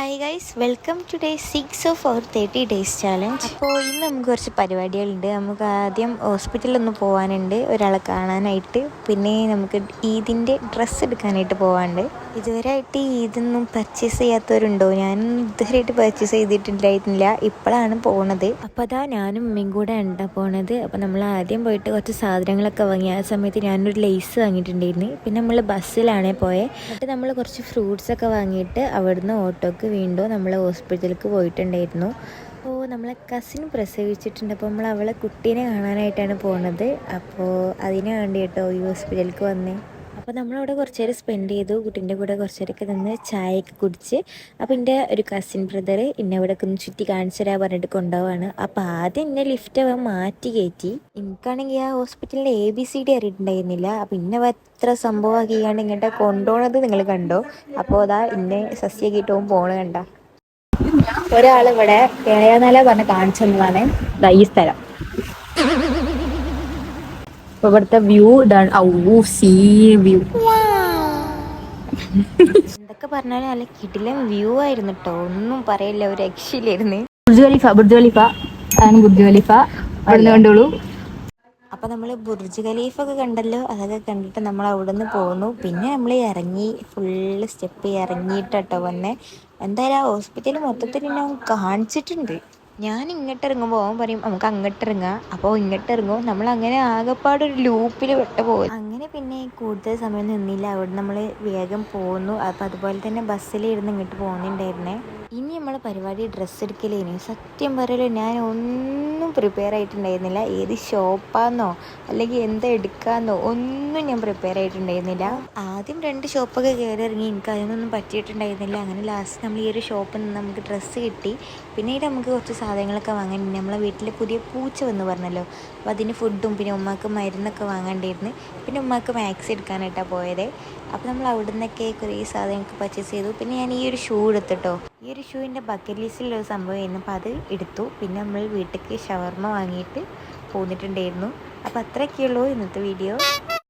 Hi guys, welcome to day 6 of our 30 days challenge. അപ്പോൾ ഇന്ന് നമുക്ക് കുറച്ച് പരിപാടികളുണ്ട്. നമുക്ക് ആദ്യം ഹോസ്പിറ്റലിലൊന്ന് പോകാനുണ്ട്, ഒരാളെ കാണാനായിട്ട്. പിന്നെ നമുക്ക് ഈദിൻ്റെ ഡ്രസ്സ് എടുക്കാനായിട്ട് പോകാനുണ്ട്. ഇതുവരെയായിട്ട് ഈദൊന്നും പർച്ചേസ് ചെയ്യാത്തവരുണ്ടോ? ഞാനൊന്നും ഇതുവരെയായിട്ട് പർച്ചേസ് ചെയ്തിട്ടുണ്ടായിരുന്നില്ല, ഇപ്പോഴാണ് പോണത്. അപ്പോൾ അതാ ഞാനും ഉമ്മയും കൂടെ ഉണ്ടാ പോണത്. അപ്പോൾ നമ്മൾ ആദ്യം പോയിട്ട് കുറച്ച് സാധനങ്ങളൊക്കെ വാങ്ങി. ആ സമയത്ത് ഞാനൊരു ലേസ് വാങ്ങിയിട്ടുണ്ടായിരുന്നു. പിന്നെ നമ്മൾ ബസ്സിലാണേ പോയത്. എന്നിട്ട് നമ്മൾ കുറച്ച് ഫ്രൂട്ട്സൊക്കെ വാങ്ങിയിട്ട് അവിടുന്ന് ഓട്ടോക്ക് വീണ്ടും നമ്മൾ ഹോസ്പിറ്റലിലേക്ക് പോയിട്ടുണ്ടായിരുന്നു. അപ്പോൾ നമ്മളെ കസിൻ പ്രസവിച്ചിട്ടുണ്ട്. അപ്പോൾ നമ്മൾ അവളെ കുട്ടീനെ കാണാനായിട്ടാണ് പോകുന്നത്. അപ്പോൾ അതിന് വേണ്ടി കേട്ടോ ഈ ഹോസ്പിറ്റലിലേക്ക് വന്നേ. അപ്പോൾ നമ്മളവിടെ കുറച്ച് നേരം സ്പെൻഡ് ചെയ്തു, കുട്ടീൻ്റെ കൂടെ കുറച്ച് നേരമൊക്കെ നിന്ന് ചായയൊക്കെ കുടിച്ച്. അപ്പോൾ എൻ്റെ ഒരു കസിൻ ബ്രദർ എന്നെ ഇവിടെ ഒന്ന് ചുറ്റി കാണിച്ചു തരാൻ പറഞ്ഞിട്ട് കൊണ്ടുപോവാണ്. അപ്പോൾ ആദ്യം എന്നെ ലിഫ്റ്റ് അവൻ മാറ്റി കയറ്റി. എനിക്കാണെങ്കിൽ ആ ഹോസ്പിറ്റലിൻ്റെ ABCD അറിയിട്ടുണ്ടായിരുന്നില്ല. അപ്പോൾ ഇന്നെ എത്ര സംഭവമാക്കിയാണ്ട് ഇങ്ങോട്ട് കൊണ്ടുപോകണത് നിങ്ങൾ കണ്ടോ? അപ്പോൾ അതാ ഇന്നെ സസ്യകീട്ടവും പോണ കണ്ട. ഒരാളിവിടെ കേളയാനല പറഞ്ഞ് കാണിച്ചു തന്നതാണ് ഈ സ്ഥലം. അപ്പൊ ഇവിടുത്തെ വ്യൂ ഇതാണ്. See view. എന്തൊക്കെ പറഞ്ഞാലും നല്ല കിടിലൻ വ്യൂ ആയിരുന്നു കേട്ടോ, ഒന്നും പറയില്ല, ഒരു രക്ഷയിലായിരുന്നു. ബുർജ് ഖലീഫ അവിടെ കണ്ടോളൂ. അപ്പോൾ നമ്മൾ ബുർജ് ഖലീഫൊക്കെ കണ്ടല്ലോ, അതൊക്കെ കണ്ടിട്ട് നമ്മൾ അവിടെ നിന്ന് പോന്നു. പിന്നെ നമ്മൾ ഇറങ്ങി, ഫുള്ള് സ്റ്റെപ്പ് ഇറങ്ങിയിട്ടോ വന്നേ. എന്തായാലും ആ ഹോസ്പിറ്റൽ മൊത്തത്തിൽ ഞാൻ കാണിച്ചിട്ടുണ്ട്. ഞാൻ ഇങ്ങോട്ട് ഇറങ്ങുമ്പോൾ അവൻ പറയും നമുക്ക് അങ്ങോട്ട് ഇറങ്ങാം, അപ്പോൾ ഇങ്ങോട്ട് ഇറങ്ങും. നമ്മൾ അങ്ങനെ ആകെപ്പാടൊരു ലൂപ്പിൽ വിട്ടുപോകും. അങ്ങനെ പിന്നെ കൂടുതൽ സമയം നിന്നില്ല, അവിടെ നമ്മൾ വേഗം പോന്നു. അപ്പോൾ അതുപോലെ തന്നെ ബസ്സിലിരുന്ന് ഇങ്ങോട്ട് പോകുന്നുണ്ടായിരുന്നേ. ഇനി നമ്മൾ പരിപാടി ഡ്രസ്സ് എടുക്കലേനി. സത്യം പറയല്ലോ, ഞാൻ ഒന്നും പ്രിപ്പയർ ആയിട്ടുണ്ടായിരുന്നില്ല. ഏത് ഷോപ്പാന്നോ അല്ലെങ്കിൽ എന്താ എടുക്കാന്നോ ഒന്നും ഞാൻ പ്രിപ്പയർ ആയിട്ടുണ്ടായിരുന്നില്ല. ആദ്യം 2 ഷോപ്പൊക്കെ കയറി ഇറങ്ങി, എനിക്ക് അതിനൊന്നും പറ്റിയിട്ടുണ്ടായിരുന്നില്ല. അങ്ങനെ ലാസ്റ്റ് നമ്മൾ ഈ ഒരു ഷോപ്പിൽ നിന്ന് നമുക്ക് ഡ്രസ്സ് കിട്ടി. പിന്നീട് നമുക്ക് കുറച്ച് സാധനങ്ങളൊക്കെ വാങ്ങാൻ, നമ്മളെ വീട്ടിൽ പുതിയ പൂച്ച വന്ന് പറഞ്ഞല്ലോ, അപ്പോൾ അതിന് ഫുഡും പിന്നെ ഉമ്മാക്ക് മരുന്നൊക്കെ വാങ്ങേണ്ടിയിരുന്നു. പിന്നെ ഉമ്മാക്ക് മാക്സി എടുക്കാനായിട്ടാണ് പോയത്. അപ്പോൾ നമ്മൾ അവിടെ നിന്നൊക്കെ കുറേ സാധനങ്ങൾക്ക് പർച്ചേസ് ചെയ്തു. പിന്നെ ഞാൻ ഈ ഒരു ഷൂ എടുത്തിട്ടോ, ഈ ഒരു ഷൂവിൻ്റെ ബക്കറ്റ് ലിസ്റ്റിലൊരു സംഭവമായിരുന്നു. അപ്പോൾ അത് എടുത്തു. പിന്നെ നമ്മൾ വീട്ടിലേക്ക് ഷവർമ്മ വാങ്ങിയിട്ട് പോന്നിട്ടുണ്ടായിരുന്നു. അപ്പോൾ അത്രയൊക്കെയുള്ളൂ ഇന്നത്തെ വീഡിയോ.